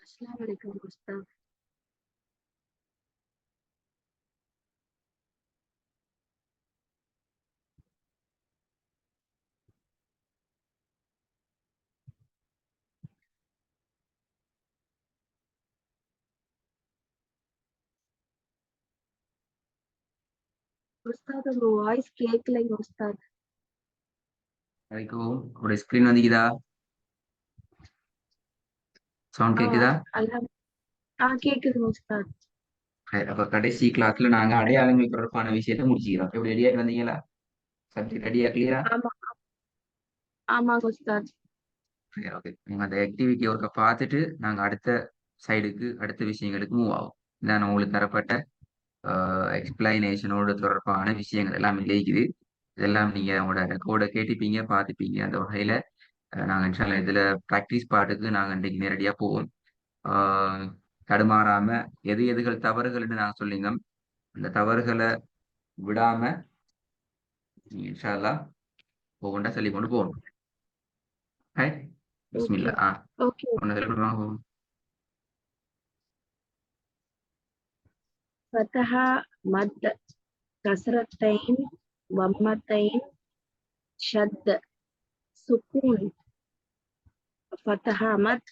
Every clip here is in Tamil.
अस्सलाम वालेकुम उस्ताद। உஸ்தாத் உங்க வாய்ஸ் கேட்கலைங்க உஸ்தாத். வரைக்கும் ஒரு ஸ்கிரீன் வந்திக்குதா? சவுண்ட் ஆ கேக்குதா? அல்ஹம் கேக்குதுங்க உஸ்தாத். சரி, அப்ப கடைசி கிளாஸ்ல நாங்க அடையாளங்கள் தொடர்பான விஷயத்தை முடிச்சுக்கிறோம். எப்படி ரெடியாட்டு வந்தீங்களா? சப்ஜெக்ட் ரெடியா கிளியரா? ஆமா ஆமாங்க உஸ்தாத். சரி, ஓகே. நீங்க அந்த ஆக்டிவிட்டி ஒர்க்கை பார்த்துட்டு நாங்க அடுத்த சைடுக்கு அடுத்த விஷயங்களுக்கு மூவ் ஆகும். இதான் உங்களுக்கு தரப்பட்ட எக்ஸ்பிளனேஷனோட தொடர்பான விஷயங்கள் எல்லாம் இருக்குது. இதெல்லாம் நீங்க உங்களோட ரெக்கார்டை கேட்டுப்பீங்க, பார்த்துப்பீங்க. அந்த வகையில நாங்க இன்ஷால்லா இதுல ப்ராக்டிஸ் பாட்டுக்கு நாங்க இன்றைக்கு நேரடியா போவோம். ஆஹ் தடுமாறாம எது எதுகள் தவறுகள்னு நாங்க சொல்லிங்க அந்த தவறுகளை விடாம நீங்க இன்ஷா அல்லாஹ் ஒவ்வொன்றா சொல்லி கொண்டு போகணும். ஹாய், ஓகே பிஸ்மில்லா. ஓகே. ஒன்று சொல்லி கொண்டு வாங்க போகணும். ஃபதஹா மத் கஸ்ரத்தைன் வம்மத்தைன் ஷத் சுக்கூன். ஃபதஹா மத்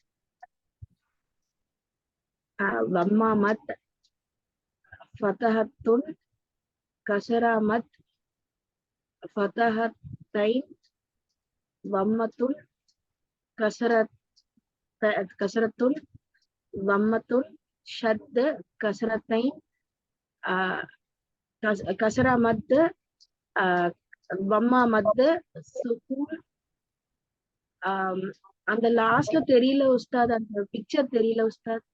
வம்மா மத் ஃபதஹத்துன் கஸ்ரா மத் ஃபதஹத்தைன் வம்மத்துன் கஸ்ரத் கஸ்ரத்துன் வம்மத்துன் ஷத் கஸ்ரத்தைன் கசரா மத்து வம்மா மத்து சுகூன். அந்த லாஸ்ட்ல தெரியல உஸ்தாத், அந்த பிக்சர் தெரியல உஸ்தாத்.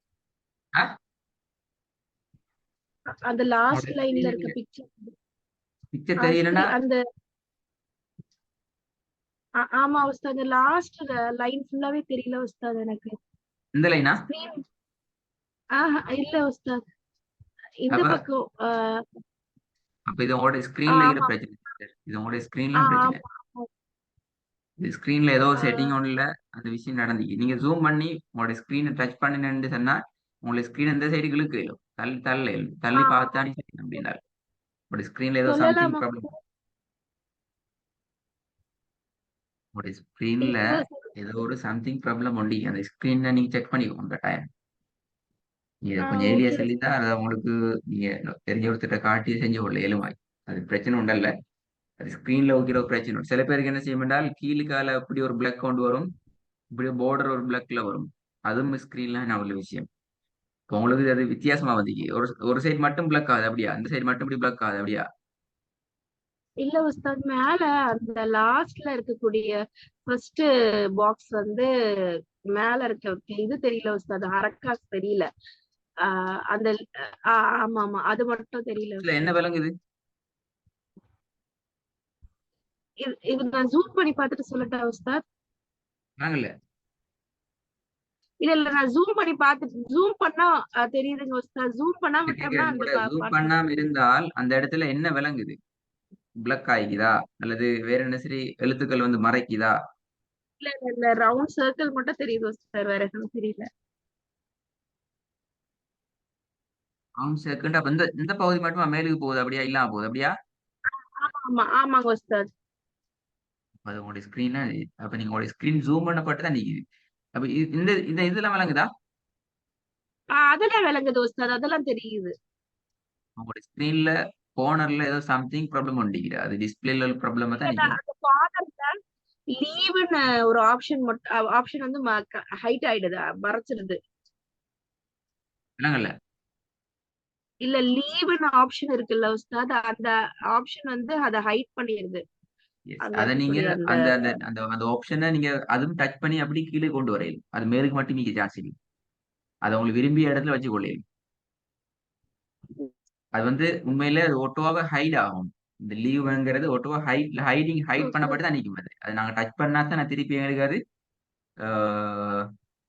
ஆ? அந்த லாஸ்ட் உங்களோட லைன்ல இருக்க screen பிக்சர் picture தெரியலன்னா அந்த ஆமா உஸ்தாத், அந்த லாஸ்ட் லைன் ஃபுல்லாவே தெரியல உஸ்தாத் எனக்கு. இந்த லைனா? ஸ்கிரீன் இல்ல உஸ்தாத், இந்த அப்ப பக்கம் அப்ப இது உங்களோட ஸ்கிரீன்ல இருக்கிற ஆமா பிரச்சனை sister. இது உங்களோட ஸ்கிரீன்ல பிரச்சனை. ஆமா. இது ஸ்கிரீன்ல ஏதோ ஆஹ் செட்டிங் ஒன்றுல அந்த விஷயம் நடந்துச்சு. நீங்க ஜூம் பண்ணி உங்களோட ஸ்கிரீனை டச் பண்ணினு சொன்னா உங்களோட ஸ்கிரீன் எந்த சைடு இழுக்க இயலும், தள்ளி தள்ள இயலும். தள்ளி ஆஹ் பார்த்தா நீ அப்படின்னா உங்களோட ஸ்கிரீன்ல ஏதோ சம்திங் சொல்லலாமா ப்ராப்ளம். உங்களுடைய ஸ்கிரீன்ல இல்ல ஏதோ ஒரு சம்திங் ப்ராப்ளம் உண்டு. அந்த ஸ்கிரீன்ல நீங்க செக் பண்ணிக்கோங்க அந்த டைம். நீங்க கொஞ்சம் ஏலியா ஓகே சொல்லித்தா அதை உங்களுக்கு நீங்க தெரிஞ்ச ஒருத்தட்ட காட்டி செஞ்சு கொள்ள இயலுமாய். அது பிரச்சனை உண்டல்ல. அது ஸ்கிரீன்ல வைக்கிற ஒரு பிரச்சனை உண்டு. சில பேருக்கு என்ன செய்யும் என்றால் கீழுக்கால இப்படி ஒரு பிளக் கொண்டு வரும், இப்படி பார்டர் ஒரு பிளக்ல வரும். அதுவும் ஸ்கிரீன்ல நான் உள்ள விஷயம். இப்போ உங்களுக்கு அது வித்தியாசமா வந்துச்சு. ஒரு ஒரு சைடு மட்டும் பிளக் ஆகுது அப்படியா, அந்த சைடு மட்டும் இப்படி பிளக் ஆகுது அப்படியா? இல்ல உஸ்தாத், மேல அந்த லாஸ்ட்ல இருக்கக்கூடிய ஃபர்ஸ்ட் பாக்ஸ் வந்து மேல இருக்க இது தெரியல உஸ்தாத், அரக்காஸ் தெரியல. அந்த ஆமா ஆமா, அது மட்டும் தெரியல இல்ல என்ன உஸ்தாத். விளங்குது? இது நான் ஜூம் பண்ணி பார்த்துட்டு சொல்லட்டா உஸ்தாத்? நாங்கல்ல. இல்ல இல்ல, நான் ஜூம் பண்ணி பார்த்துட்டு ஜூம் பண்ணா தெரியுதுங்க உஸ்தாத். ஜூம் பண்ணா விட்டோம்னா கேட்கிறேன் அந்த கூட ஜூம் பண்ணாம இருந்தால் அந்த இடத்துல என்ன விளங்குது? பிளக் ஆகிக்குதா அல்லது வேற என்ன சரி எழுத்துக்கள் வந்து மறைக்குதா? இல்ல இல்ல இல்ல, ரவுண்ட் சர்க்கிள் மட்டும் தெரியுது உஸ்தாத், வேற எதுவும் தெரியல. செகண்ட் அப்ப இந்த இந்த பகுதி மட்டுமா மேலுக்கு போகுது அப்படியா, இல்லாம போகுது அப்படியா? ஆமா ஆமாங்க உஸ்தாத். அது உங்களுடைய ஸ்கிரீன். அப்ப நீங்க உங்களுடைய ஸ்கிரீன் ஜூம் பண்ணப்பட்டு தான் நிக்குது. அப்ப இந்த இந்த இதெல்லாம் விளங்குதா? அதெல்லாம் விளங்குது உஸ்தாத், அதெல்லாம் தெரியுது. உங்களுடைய ஸ்கிரீன்ல கோர்னர்ல ஏதோ சம்திங் ப்ராப்ளம் ஒண்டிக்குது. அது டிஸ்பிளேல ப்ராப்ளமா இல்ல தான் இல்ல, நிக்குது. அந்த கார்னர்ல லீவுன்னு ஒரு ஆப்ஷன் மட்டும், ஆப்ஷன் வந்து ஹைட் ஆயிடுது, மறைச்சிருது. விளங்கல. இல்ல, லீவுன்னு ஆப்ஷன் இருக்குல்ல உஸ்தாத், அந்த ஆப்ஷன் வந்து அதை ஹைட் பண்ணிடுது. எஸ், அங்க அதை நீங்க இருக்கக்கூடிய அந்த அந்த அந்த அந்த அந்த ஆப்ஷனை நீங்க அதுவும் டச் பண்ணி அப்படி கீழே கொண்டு வரையும். அது மேலுக்கு மட்டும் நீங்க சான்ஸ் இல்லை. அதை உங்களுக்கு விரும்பிய இடத்துல வச்சு கொள்ளையும். அது வந்து உண்மையிலே அது ஒட்டுவாக ஹைட் ஆகும். இந்த லீவ்ங்கிறது ஒட்டுவாக ஹைட் பண்ணப்பட்டு தான் நிற்கும். அது நாங்க டச் பண்ணா தான் நான் திருப்பி எங்களுக்கு அது ஆஹ்,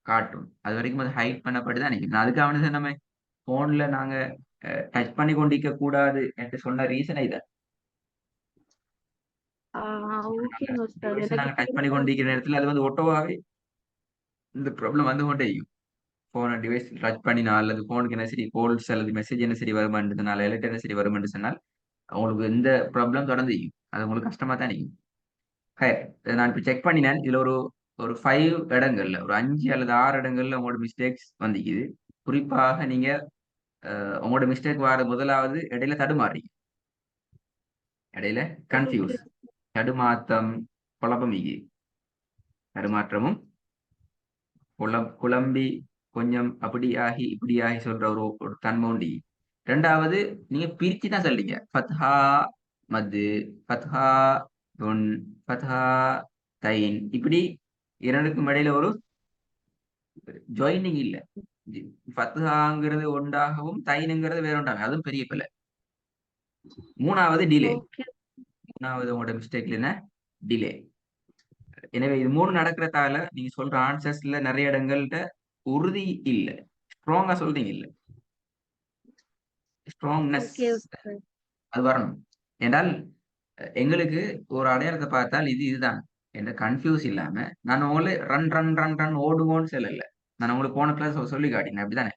காட்டும். அது வரைக்கும் அது ஹைட் பண்ணப்பட்டு தான் நிற்கும். நான் அதுக்கு அவனு நம்ம போன்ல நாங்க டச் பண்ணி கொண்டிருக்க கூடாது என்று சொன்ன ரீசன் இதான். ஓகேங்க உஸ்தாத், டிவைஸ் எனக்கு நாங்க டச் பண்ணி தெரியல கொண்டிருக்கிற உஸ்தாத். நேரத்தில் அது வந்து ஒட்டோவாவே இந்த ப்ராப்ளம் வந்து கொண்டே இருக்கும். போன டிவைஸ் டச் பண்ணினா அல்லது போனுக்கு என்ன சரி கோல்ஸ் அல்லது மெசேஜ் என்ன சரி வருமானதுனால எலக்ட் என்ன சரி வருமானு சொன்னால் உங்களுக்கு எந்த ப்ராப்ளம் தொடர்ந்து இருக்கும். அது உங்களுக்கு கஷ்டமா தான் இருக்கும். நான் இப்போ செக் பண்ணினேன். இதுல ஒரு ஒரு 5 இடங்கள்ல ஒரு 5 அல்லது 6 இடங்கள்ல உங்களோட மிஸ்டேக்ஸ் வந்திக்குது. குறிப்பாக நீங்க உங்களோட மிஸ்டேக் வர முதலாவது இடையில தடுமாறி இடையில ஓகே கன்ஃபியூஸ் தடுமாற்றம் குழப்பம் தடுமாற்றமும் குழம்பி கொஞ்சம் அப்படி ஆகி இப்படி ஆகி சொல்ற ஒரு தன்மை உண்டு. ரெண்டாவது நீங்க பிரிச்சு தான் சொல்றீங்க. ஃபத்ஹா மது, ஃபத்ஹா துன், ஃபத்ஹா தைன், இப்படி இரண்டுக்கும் இடையில ஒரு ஜாயினிங் இல்ல. ஃபத்ஹாங்கிறது ஒன்றாகவும் தைனுங்கிறது வேற ஒன்றாகும். அதுவும் பெரிய பிள்ளை. மூணாவது டிலே. ஓகே மூணாவது உங்களோட மிஸ்டேக்ல என்ன டிலே. எனவே இது மூணு நடக்கிறதால நீங்க சொல்ற ஆன்சர்ஸ்ல நிறைய இடங்கள்ட்ட உறுதி இல்ல. ஸ்ட்ராங்கா சொல்றீங்க இல்ல. Strongness okay Ustad. அது வரணும். என்றால் எங்களுக்கு ஒரு அடையாளத்தை பார்த்தால் இதுதான் என்ற கன்ஃபியூஸ் இல்லாம நான் உங்களை ரன் ரன் ரன் ரன் ஓடுவோன்னு சொல்லல. நான் உங்களுக்கு போன கிளாஸ் சொல்லி காட்டினேன். அப்படிதானே?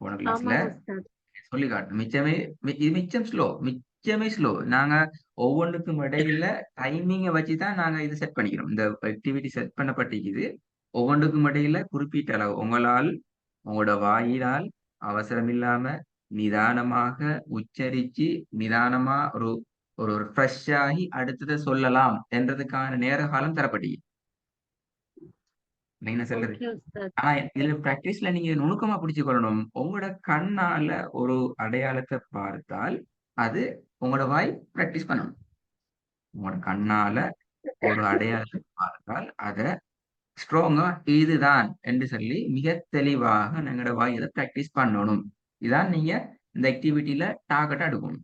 போன கிளாஸ்ல ஆமாங்க உஸ்தாத். சொல்லி காட்டணும். இது மிச்சமே ஸ்லோ. நாங்க ஒவ்வொன்றுக்கும் இடையில டைமிங்கை வச்சுதான் நாங்க இது செட் பண்ணிக்கிறோம். இந்த ஆக்டிவிட்டி செட் பண்ணப்பட்டிருக்குது. ஒவ்வொன்றுக்கும் இடையில குறிப்பிட்ட அளவு உங்களால் உங்களோட வாயிலால் அவசரம் இல்லாம நிதானமாக உச்சரிச்சு நிதானமா ஒரு ஒரு ஃப்ரெஷ் ஆகி அடுத்ததை சொல்லலாம் என்றதுக்கான நேர காலம் தரப்பட்டீங்க. நீங்க என்ன சொல்றது? ஓகே உஸ்தாத். ஆனா இதுல பிராக்டிஸ்ல நீங்க நுணுக்கமா பிடிச்சு கொள்ளணும். உங்களோட கண்ணால ஒரு அடையாளத்தை பார்த்தால் அது உங்களோட வாய் பிராக்டிஸ் பண்ணணும். உங்களோட கண்ணால ஒரு அடையாளத்தை பார்த்தால் அத ஸ்ட்ராங்கா இதுதான் என்று சொல்லி மிக தெளிவாக எங்களோட வாய் இதை பிராக்டிஸ் பண்ணணும். இதான் நீங்க இந்த ஆக்டிவிட்டியில டார்கெட்டா எடுக்கணும்.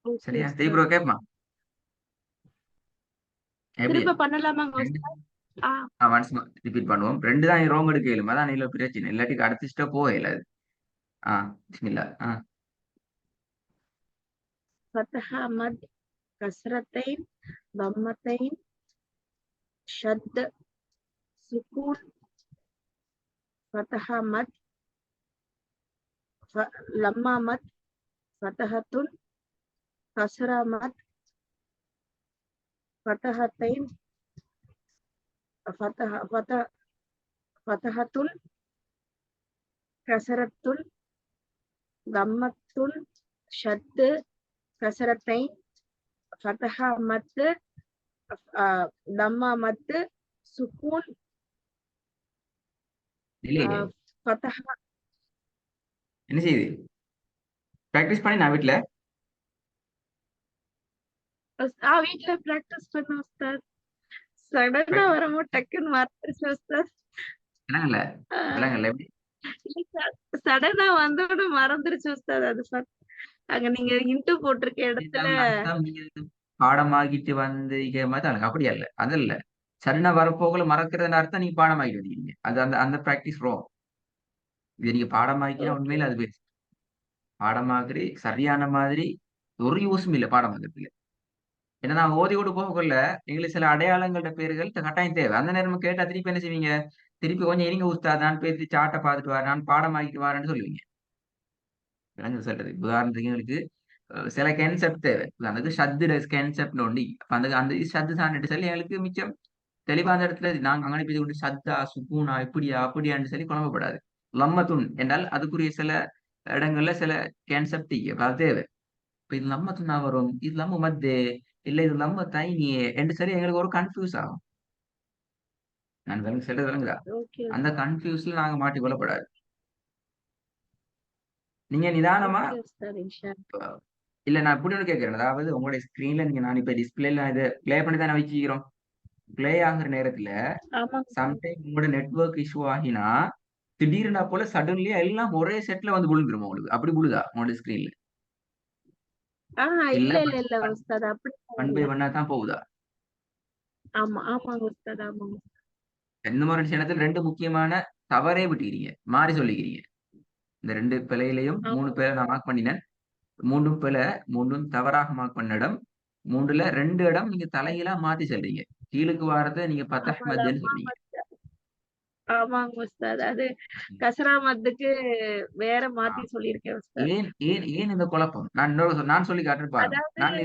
ஓகே சரியா? உஸ்தாத். தெய்ப்ரோ கேட்பமா எப்படி? திரும்ப பண்ணலாமாங்க உஸ்தாத்? ஆ ஒன்ஸ் ரிப்பீட் பண்ணுவோம். 2 தான் ரோங் எடுக்க இயலும். அதான் நீல பிரச்சனை. இல்லாட்டி அடுத்த ஸ்டெப் போகல அது. பிஸ்மில்லா. ஃபத்ஹா மத், கஸ்ரத்தைன், தம்மத்தைன், ஷத், சுக்கூன், ஃபத்ஹா மத், லம்மா மத், ஃபத்ஹத்துன், கஸ்ரா மத், ஃபத்ஹத்தைன், ஃபத்ஹத்துன், கசரத்துன், தம்மத்துன், ஷத்து, கசரத்தைன், ஃபத்ஹா மத்து, தம்மா மத்து, சுக்கூன், டிலே ஃபத்ஹா. என்ன செய்யுது? பிராக்டிஸ் பண்ணி நான் வீட்டுல வீட்டுல பிராக்டிஸ் பண்ண உஸ்தாத். சடனா வரமோ டக்குன்னு மறந்துருச்சு உஸ்தாத். விளங்கல ஆஹ் விளங்கல எப்படி? சடனா வந்தோட மறந்துருச்சு உஸ்தாத். அது அங்க நீங்க இன்ட்டு போட்டிருக்க இடத்துல இதுதான் அர்த்தம். நீங்க இது பாடமாக்கிட்டு வந்து மாதிரி அப்படி அல்ல. அது இல்ல. சடனா வரப்போகல மறக்கிறதுன்னு அர்த்தம் நீங்க பாடமாக்கிட்டு வந்தீங்க. அது அந்த அந்த பிராக்டிஸ் ரோ. இது நீங்க பாடமாக்கினா ஓகே உண்மையில அது பேசு. பாடமாக்குறி சரியான மாதிரி ஒரு யூஸும் இல்லை பாடமாக்குறதுல. ஏன்னா நான் ஓதி கொண்டு போகக்குள்ள எங்களுக்கு சில அடையாளங்களோட பேர்கள் கட்டாயம் தேவை. அந்த நேரம் கேட்டா திருப்பி என்ன செய்வீங்க? திருப்பி கொஞ்சம் இருங்க உஸ்தாத், நான் போய் சாட்டை பார்த்துட்டு வரேன், நான் பாடமாக்கிட்டு வரேன்னு சொல்லுவீங்க. விளங்குது சொல்றது? உதாரணத்துக்கு எங்களுக்கு சில கான்செப்ட் தேவை. உதாரணத்துக்கு ஷத்து கான்செப்ட் உண்டு. அப்ப அந்த அந்த ஷத்து சான்ட்டு சொல்லி எங்களுக்கு மிச்சம் தெளிவா அந்த இடத்துல நாங்க அங்கே போய் கொண்டு சத்தா சுக்கூனா இப்படியா அப்படியான்னு சொல்லி குழம்பப்படாது. லம்மத்துன் என்றால் அதுக்குரிய சில இடங்கள்ல சில கான்செப்ட் அது தேவை. இப்ப இது லம்மத்துனா வரும், இது லம்ம மத்து, இல்ல இது லம்ம தைனியே என்று சொல்லி எங்களுக்கு ஒரு கன்ஃபியூஸ் ஆகும். நான் சொல்றது விளங்குதா? ஓகே அந்த கன்ஃபியூஸ்ல நாங்க மாட்டிக் கொள்ளப்படாது. நீங்க நிதானமா ஓகே உஸ்தாத். இன்ஷா இல்ல நான் இப்படி ஒன்று கேட்கிறேன். அதாவது உங்களுடைய ஸ்கிரீன்ல நீங்க நான் இப்ப டிஸ்பிளேல இதை பிளே பண்ணி தானே வச்சுக்கிறோம். பிளே ஆகுற நேரத்துல ஆமாங்க உஸ்தாத். சம்டைம் உங்களோட நெட்வொர்க் இஷ்யூ ஆகினா திடீர்னா போல சடன்லியா எல்லாம் ஒரே செட்ல வந்து விழுந்துரும் உங்களுக்கு. அப்படி விழுதா உங்களோட ஸ்கிரீன்ல? இல்ல இல்ல இல்ல இல்ல உஸ்தாத், அப்படி ஒன் பை இல்ல. ஒன்னா தான் போகுதா? ஆமா ஆமாங்க உஸ்தாத். ஆமாங்க. இந்த மாதிரி விஷயத்துல 2 முக்கியமான தவறே விட்டுக்கிறீங்க. மாறி சொல்லிக்கிறீங்க. இந்த 2 பிழையிலையும் 3 ஆமாங்க பேரை நான் உஸ்தாத். மார்க் பண்ணினேன். 3 பிழை, 3 தவறாக மார்க் பண்ண இடம். 3ல 2 இடம் நீங்க தலைகீழா மாத்தி சொல்றீங்க. கீழுக்கு வாரத்தை நீங்க ஆமா பத்தஹ் மத்துன்னு லம்மா சொல்றீங்க. மத். ஆமாங்க உஸ்தாத். அது கஸ்ரா மத்துக்கு வேற ஆ, மாத்தி சொல்லியிருக்கேன் உஸ்தாத். ஏன் ஏன் ஏன் இந்த குழப்பம்? நான் சொல்லி காட்டுறேன் பாருங்க. அதாவது நான்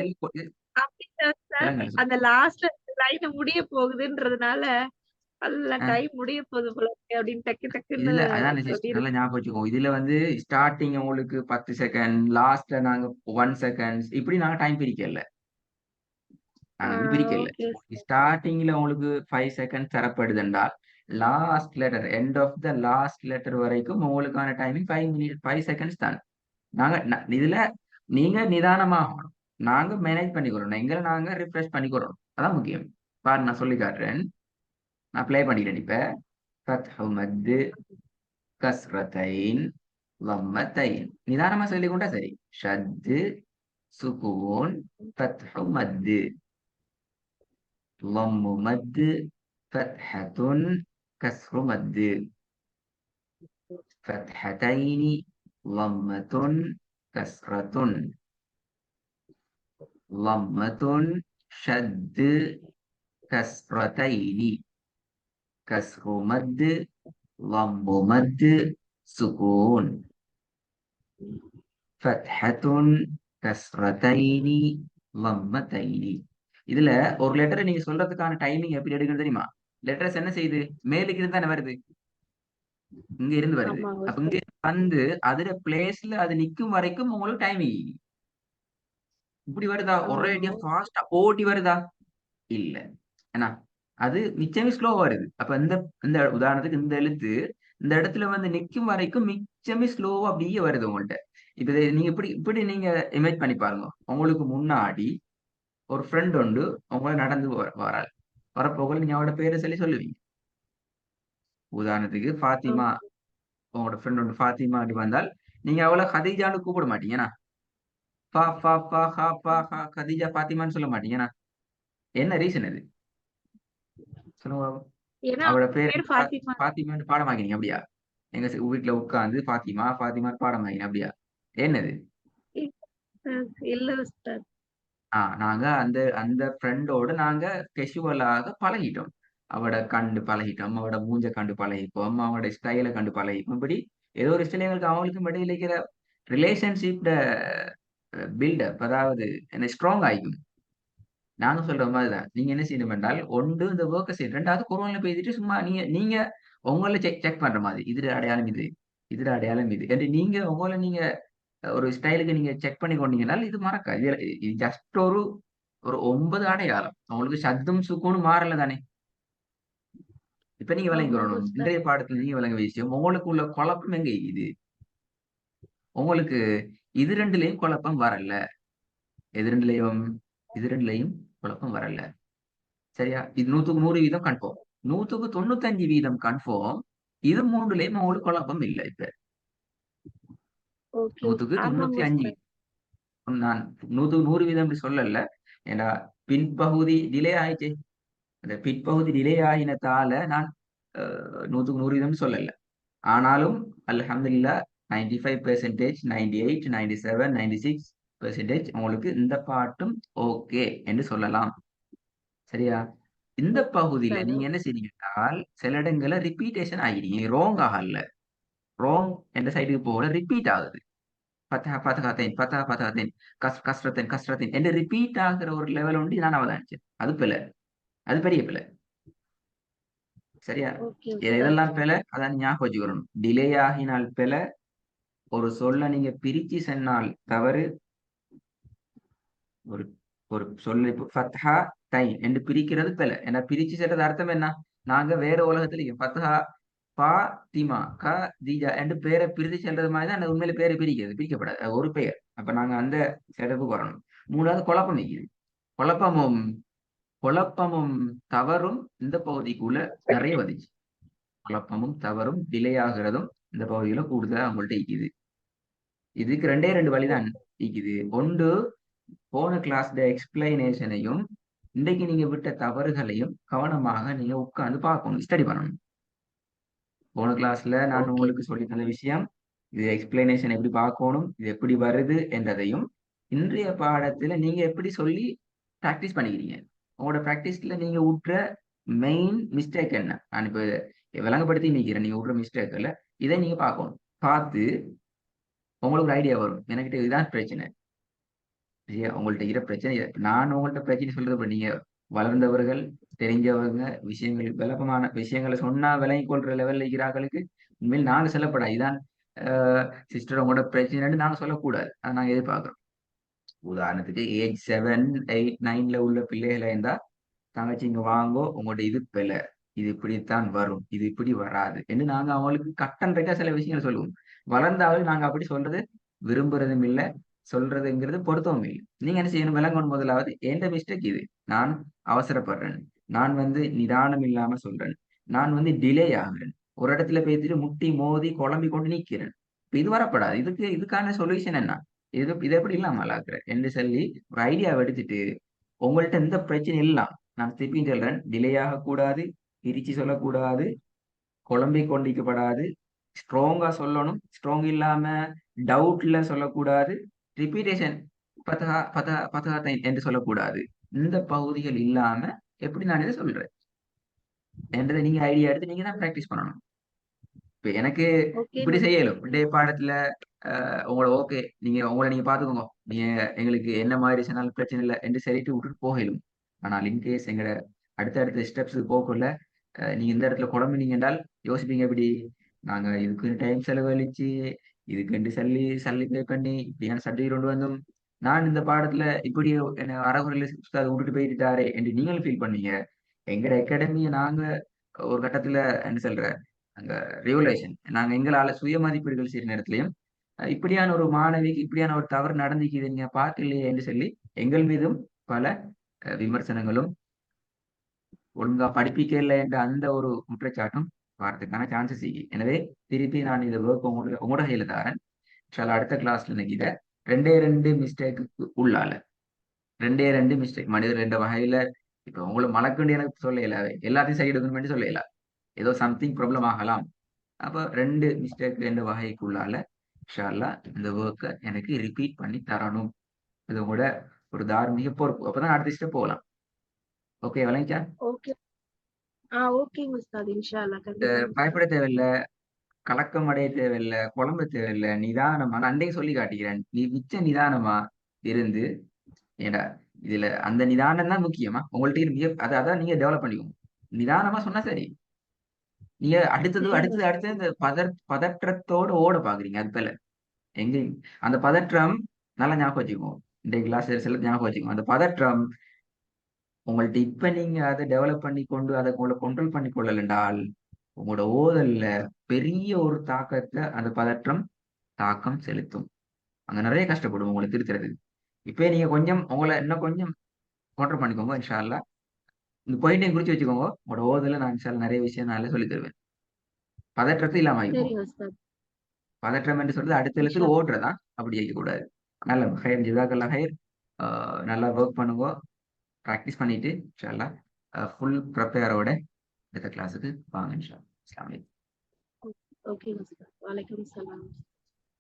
அப்படி இல்ல உஸ்தாத். விளங்கல அந்த லாஸ்ட்ல லைன் முடிய போகுதுன்றதுனால, அல்ல ஆ, டைம் முடிய போகுது போல இருக்கே அப்படின்னு டக்கு டக்குன்னு இதுல அதான் நல்லா சொல்லியிருக்கேன். ஞாபகம் வச்சுக்கோ. இதுல வந்து ஸ்டார்டிங் உங்களுக்கு 10 செகண்ட், லாஸ்ட்ல நாங்க 1 செகண்ட்ஸ் இப்படி நாங்க டைம் பிரிக்கல. ஆ நாங்க இப்படி பிரிக்கல. ஓகே உஸ்தாத். ஸ்டார்டிங்ல உங்களுக்கு 5 செகண்ட் தரப்படுது என்றால் last letter end of the last letter வரைக்கும் உங்களுக்கான டைமிங் 5 செகண்ட்ஸ் தான். இதுல நீங்க நிதானமாகணும். நாங்க மேனேஜ் பண்ணிக்கிறோம். எங்களை நாங்க ரிஃப்ரெஷ் பண்ணிக்கிறோம். அதான் முக்கியம். பாரு நான் சொல்லி காட்டுறேன். நான் ப்ளே பண்ணிக்கிறேன் இப்ப. ஃபத்ஹு மத்து, கஸ்ரத்தைன், லம்மத்தைன். நிதானமா சொல்லிக் கொண்டா சரி. ஷத்து, சுகூன், ஃபத்ஹு மத்து, லம்மு மத்து, ஃபத்ஹத்துன், கஸ்ரு மத்து, ஃபத்ஹத்தைனி, லம்மத்துன், கஸ்ரத்துன், லம்மத்துன், ஷத்து, கஸ்ரத்தைனி, கஸ்ரு மத்து, லம்மு மத்து, சுகூன், ஃபத்ஹத்துன், கஸ்ரத்தைனி, லம்மத்தைனி. இதுல ஒரு லெட்டரை நீங்க சொல்றதுக்கான டைமிங் எப்படி எடுக்கணும் தெரியுமா? லெட்டர்ஸ் என்ன செய்யுது? மேலுக்கு இருந்து தானே வருது. இங்க இருந்து வருது. ஆமாங்க அப்ப இங்க உஸ்தாத். வந்து அதுல பிளேஸ்ல அது நிக்கும் வரைக்கும் உங்களுக்கு டைமிங் இப்படி வருதா? ஆ ஒரே ஐடியா ஃபாஸ்டா ஓட்டி வருதா? இல்ல. ஏன்னா அது மிச்சமே ஸ்லோ வருது. அப்ப இந்த இந்த உதாரணத்துக்கு இந்த எழுத்து இந்த இடத்துல வந்து நிக்கும் வரைக்கும் மிச்சமே ஸ்லோவா அப்படியே வருது உங்கள்ட்ட. இப்ப நீங்க இப்படி இப்படி நீங்க இமேஜ் பண்ணி பாருங்க. உங்களுக்கு முன்னாடி ஒரு ஃப்ரெண்ட் உண்டு உங்களை நடந்து வராள். வரப்போக நீங்க அவரோட பேரை சொல்லி சொல்லுவீங்க. உதாரணத்துக்கு ஃபாத்திமா, ஓகே. உங்களோட ஃப்ரெண்ட் உண்டு ஃபாத்திமா அப்படி வந்தால் நீங்க அவளை ஹதீஜான்னு கூப்பிட மாட்டீங்க. ஏன்னா ஃபா ஃபா ஃபா ஹா ஃபா ஹா கதீஜா ஃபாத்திமான்னு சொல்ல மாட்டீங்க. ஏன்னா என்ன ரீசன் அது? சொல்லுங்க பாப்போம். ஏன்னா அவளோட அவங்க பேர் பேர் ஃபாத்திமா. ஃபாத்திமான்னு பாடமாக்கிறீங்க அப்படியா? எங்க வீட்டுல உட்கார்ந்து ஃபாத்திமா ஃபாத்திமான்னு பாடமாக்கிறீங்க அப்படியா? என்னது? இல்ல உஸ்தாத். நாங்க அந்த அந்த ஃப்ரெண்டோட நாங்க கெசுவலாக பழகிட்டோம். அவட கண்டு பழகிட்டோம். அவட மூஞ்ச கண்டு பழகிப்போம். அவனோட ஸ்டைல கண்டு பழகிப்போம். இப்படி ஏதோ ஒரு சில எங்களுக்கு அவங்களுக்கும் இடையில இருக்கிற ரிலேஷன்ஷிப்ட பில்டப் அதாவது என்ன ஸ்ட்ராங் ஆயிக்கும். நாங்க சொல்ற மாதிரிதான். நீங்க என்ன செய்யணும் என்றால், ஒன்று இந்த ஒர்க்க செய்யணும். 2வது குர்ஆன்ல போயிட்டு சும்மா நீங்க நீங்க உங்கள செக் செக் பண்ற மாதிரி. இதுல அடையாளம் இது. இதுல அடையாளம் இது. என்று நீங்க உங்கள நீங்க ஒரு ஸ்டைலுக்கு நீங்க செக் பண்ணி கொண்டீங்கனால் இது மறக்காது. இது ஜஸ்ட் ஒரு ஒரு 9 அடையாளம். உங்களுக்கு ஷத்தும் சுக்கூனும் மாறல தானே! இப்ப நீங்க ஆமாங்க விளங்கிக்கொள்ளணும். உஸ்தாத். இன்றைய பாடத்துல நீங்க விளங்கிய விஷயம், உங்களுக்கு உள்ள குழப்பம் எங்க இது? உங்களுக்கு இது 2லயும் குழப்பம் வரல. எது 2லயும்? இது 2லயும் குழப்பம் வரல. சரியா? இது 100க்கு 100 வீதம் கன்ஃபார்ம். 100க்கு 95 வீதம் கன்ஃபார்ம். இது 3லயும் உங்களுக்கு குழப்பம் இல்ல இப்ப. ஓகே. 100க்கு ஆமாங்க 95 உஸ்தாத். நான் 100க்கு 100 வீதம் அப்படி சொல்லல. ஏன்னா பின்பகுதி டிலே ஆயிடுச்சு. அந்த பிற்பகுதி டிலே ஆகினதால நான் 100க்கு 100 வீதம் சொல்லல. ஆனாலும் அல்ஹம்துலில்லாஹ் 95%, 98, 97, 96% உங்களுக்கு இந்த பாட்டும் ஓகே என்று சொல்லலாம். சரியா? இந்த பகுதியில சரி. நீங்க என்ன செய்றீங்கன்னால், சில இடங்கள்ல ரிப்பீட்டேஷன் ஆகிறீங்க. ரோங் ஆகல. ரோங் என்ற சைடுக்கு போகல ரிப்பீட் ஆகுது. ஃபத்ஹா ஃபத்ஹாத்தைன், ஃபத்ஹா ஃபத்ஹாத்தைன், கஸ்ரத்தைன் கஸ்ரத்தைன் என்று ரிப்பீட் ஆகுற ஒரு லெவல் உண்டு நான் அவதானிச்சேன். அது பிழை. அது பெரிய பிழை. சரியா? ஓகே உஸ்தாத். எதெல்லாம் பிழை? அதான் ஞாபகம் வச்சுக்கணும். டிலே ஆகினால் பிழை. ஒரு சொல்ல நீங்க பிரிச்சு சொன்னால் தவறு. ஒரு ஒரு சொல்ல இப்ப ஃபத்ஹா தைன் என்று பிரிக்கிறது பிழை. ஏன்னா பிரிச்சு சொல்றது அர்த்தம் என்ன? நாங்க வேற உலகத்திலேயும் ஃபத்ஹா ஃபாத்திமா தீஜா என்று பேரை பிரித்து சொல்றது மாதிரி தான் அந்த உண்மையில பேரை பிரிக்கிறது. பிரிக்கப்படாது. அது ஒரு பெயர். அப்ப நாங்க அந்த செட்டப்புக்கு வரணும். 3வது குழப்பம் நிக்குது. குழப்பமும் குழப்பமும் தவறும் இந்த பகுதிக்குள்ள நிறைய வந்துச்சு. குழப்பமும் தவறும் டிலே ஆகிறதும் இந்த பகுதியில கூடுதலா அவங்கள்ட்ட இருக்குது. இதுக்கு 2 வழிதான் இருக்குது. ஒன்று போன கிளாஸ்ல எக்ஸ்பிளனேஷனையும் இன்றைக்கு நீங்க விட்ட தவறுகளையும் கவனமாக நீங்க உட்கார்ந்து பார்க்கணும். ஸ்டடி பண்ணணும். போன கிளாஸ்ல நான் ஓகே. உங்களுக்கு சொல்லி தந்த விஷயம், இது எக்ஸ்பிளனேஷன் எப்படி பார்க்கணும், இது எப்படி வருது என்றதையும் இன்றைய பாடத்துல நீங்க எப்படி சொல்லி பிராக்டிஸ் பண்ணிக்கிறீங்க. உங்களோட பிராக்டிஸ்ல நீங்க விட்டுற மெயின் மிஸ்டேக் என்ன? நான் இப்ப விளங்கப்படுத்தி நிக்கிறேன். நீங்க விடுற மிஸ்டேக்ல இதை நீங்க பார்க்கணும். பார்த்து உங்களுக்கு ஒரு ஐடியா வரும். எனக்கிட்ட இதுதான் பிரச்சனை. சரியா? உங்கள்ட்ட இருக்கிற பிரச்சனை நான் உங்கள்ட்ட பிரச்சனை சொல்றது இப்ப நீங்க வளர்ந்தவர்கள், தெரிஞ்சவங்க, விஷயங்கள் விளக்கமான விஷயங்களை சொன்னா விளங்கிக் கொள்ற லெவல்ல இருக்கிறார்களுக்கு உண்மையில் நாங்க சொல்லப்படா. இதான் சிஸ்டர் உங்களோட பிரச்சனைன்னு நாங்க சொல்லக்கூடாது. அதை நாங்க எதிர்பார்க்கிறோம். உதாரணத்துக்கு ஏஜ் 7, 8, 9ல உள்ள பிள்ளைகளா இருந்தா தங்கச்சி இங்க வாங்கோ உங்களோட இது பிழை. இது இப்படித்தான் வரும். இது இப்படி வராது என்று நாங்க அவங்களுக்கு கட் அண்ட் ரைட்டா சில விஷயங்கள் சொல்லுவோம். வளர்ந்தாலும் நாங்க அப்படி சொல்றது விரும்புறதும் இல்ல, சொல்றதுங்கிறது பொருத்தமும் இல்லை. நீங்க என்ன செய்யணும்? விளங்கணும். முதலாவது எந்த மிஸ்டேக் இது? நான் அவசரப்படுறேன். நான் நிதானம் இல்லாம சொல்றேன். நான் டிலே ஆகுறேன். ஒரு இடத்துல பேசிட்டு முட்டி மோதி குழம்பி கொண்டு நிக்கிறேன். இப்ப இது வரப்படாது. இதுக்கான சொல்யூஷன் என்ன? இதை எப்படி இல்லாமல் ஆக்குறேன் என்று சொல்லி ஒரு ஐடியாவை எடுத்துட்டு உங்கள்ட்ட எந்த பிரச்சனையும் இல்ல. நான் திருப்பியும் சொல்றேன். டிலே ஆகக்கூடாது, பிரிச்சு சொல்லக்கூடாது, குழம்பிக் கொண்டிருக்கப்படாது, ஸ்ட்ராங்கா சொல்லணும். ஸ்ட்ராங் இல்லாம டவுட்ல சொல்லக்கூடாது, ரிப்பீட்டேஷன் பதகா பத பதகத்தை என்று சொல்லக்கூடாது. இந்த பகுதிகள் இல்லாம எப்படி நான் இதை சொல்றேன் என்றதை நீங்க ஐடியா எடுத்து நீங்க தான் பிராக்டிஸ் பண்ணணும். இப்ப எனக்கு ஓகே இப்படி செய்யலும் மிஸ்டர். டே பாடத்துல உங்களை ஓகே உங்களை நீங்க பாத்துக்கோங்க. நீங்க எங்களுக்கு என்ன மாதிரி சொன்னாலும் பிரச்சனை இல்லை என்று சொல்லிட்டு விட்டுட்டு போகலும். ஆனால் இன்கேஸ் எங்கட அடுத்த ஸ்டெப்ஸ் போக்குள்ள நீங்க இந்த இடத்துல குழம்பினீங்க என்றால் யோசிப்பீங்க. எப்படி நாங்க இதுக்கு டைம் செலவழிச்சு இதுக்கு சல்லி சல்லி பே பண்ணி இப்படியான சர்டிஃபிகேட் கொண்டு வந்தோம். நான் இந்த பாடத்துல இப்படி என்ன அறகுறையில அதை விட்டுட்டு போயிட்டாரே என்று நீங்களும் ஃபீல் பண்ணீங்க. எங்கட அகாடமியை நாங்க ஒரு கட்டத்துல என்ன சொல்ற அங்க ரெகுலேஷன் நாங்க எங்களால சுய மதிப்பீடுகள் செய்யற நேரத்திலையும் இப்படியான ஒரு மாணவிக்கு இப்படியான ஒரு தவறு நடந்துக்குது நீங்க பார்க்கலையே என்று சொல்லி எங்கள் மீதும் பல விமர்சனங்களும் ஒழுங்கா படிப்பிக்கல என்ற அந்த ஒரு குற்றச்சாட்டும் வரதுக்கான சான்சஸ் இருக்கு. எனவே திருப்பி நான் இந்த ஒர்க் உங்களோட கையில தரேன். அடுத்த கிளாஸ்ல நினைக்கிற 2 மிஸ்டேக்கு உள்ளால 2 மிஸ்டேக் மனிதர் 2 வகையில இப்ப உங்களை மலக்குண்டு எனக்கு சொல்லல, எல்லாத்தையும் சைடு எடுக்கணும்னு சொல்லல. ஏதோ சம்திங் ப்ராப்ளம் ஆகலாம். அப்ப 2 வகைக்குள்ளால இன்ஷா அல்லாஹ் இந்த ஒர்க்கை எனக்கு ரிப்பீட் பண்ணி தரணும். இது கூட ஒரு தார்மீக பொறுப்பு. அப்பதான் அடுத்த ஸ்டெப் போகலாம். ஓகே வலைஞ்சா? ஓகே. ஓகே உஸ்தாத். இன்ஷா அல்லாஹ் கண்டிப்பா பயப்பட உஸ்தாத். தேவையில்லை, கலக்கம் அடைய தேவையில்லை, குழம்ப தேவையில்லை. நிதானமா நான் அன்றைக்கு சொல்லி காட்டிக்கிறேன். நீ மிச்ச நிதானமா இருந்து ஏண்டா இதுல அந்த நிதானம் தான் முக்கியமா உங்கள்ட்ட அதான் நீங்க டெவலப் பண்ணிக்கோங்க. நிதானமா சொன்னா சரி. நீங்க அடுத்தது சரிங்க அடுத்தது உஸ்தாத். அடுத்தது இந்த பதற்றத்தோட ஓட பாக்குறீங்க. அது போல எங்க அந்த பதற்றம் நல்லா ஞாபகம் வச்சுக்கோங்க. இந்த கிளாஸ் சில ஞாபகம் வச்சுக்கோங்க. அந்த பதற்றம் உங்கள்ட்ட இப்ப நீங்க அதை டெவலப் பண்ணி கொண்டு அதை உங்களை கண்ட்ரோல் பண்ணி கொள்ளல் என்றால் உங்களோட ஓதல்ல பெரிய ஒரு தாக்கத்தை அந்த பதற்றம் தாக்கம் செலுத்தும். அங்க நிறைய கஷ்டப்படும் உங்களை திருத்துறது. இப்ப நீங்க கொஞ்சம் உங்களை இன்னும் கொஞ்சம் கண்ட்ரோல் பண்ணிக்கோங்க. இன்ஷா அல்லாஹ் இந்த பாயிண்டையும் குறிச்சு வச்சுக்கோங்க. உங்களோட ஓதல நான் இன்ஷா அல்லாஹ் நிறைய விஷயம் நான் சொல்லி தருவேன். பதற்றத்தை இல்லாம ஆகிக்கோங்க. சரிங்க உஸ்தாத். பதற்றம் என்று சொல்றது அடுத்த இன்ஷா எழுத்துக்கு அல்லாஹ். ஓடுறதா அப்படி இருக்கக்கூடாது. நல்ல ஹைர் ஜிதாக்கல்லா ஹைர். நல்லா ஒர்க் பண்ணுங்க. ப்ராக்டிஸ் பண்ணிட்டு இன்ஷா அல்லாஹ் ஃபுல் ப்ரிப்பேரோட அடுத்த கிளாஸுக்கு வாங்க இன்ஷா அல்லாஹ். அஸ்ஸலாமு அலைக்கும். ஓகே உஸ்தாத். வலைக்கம் சலாம்.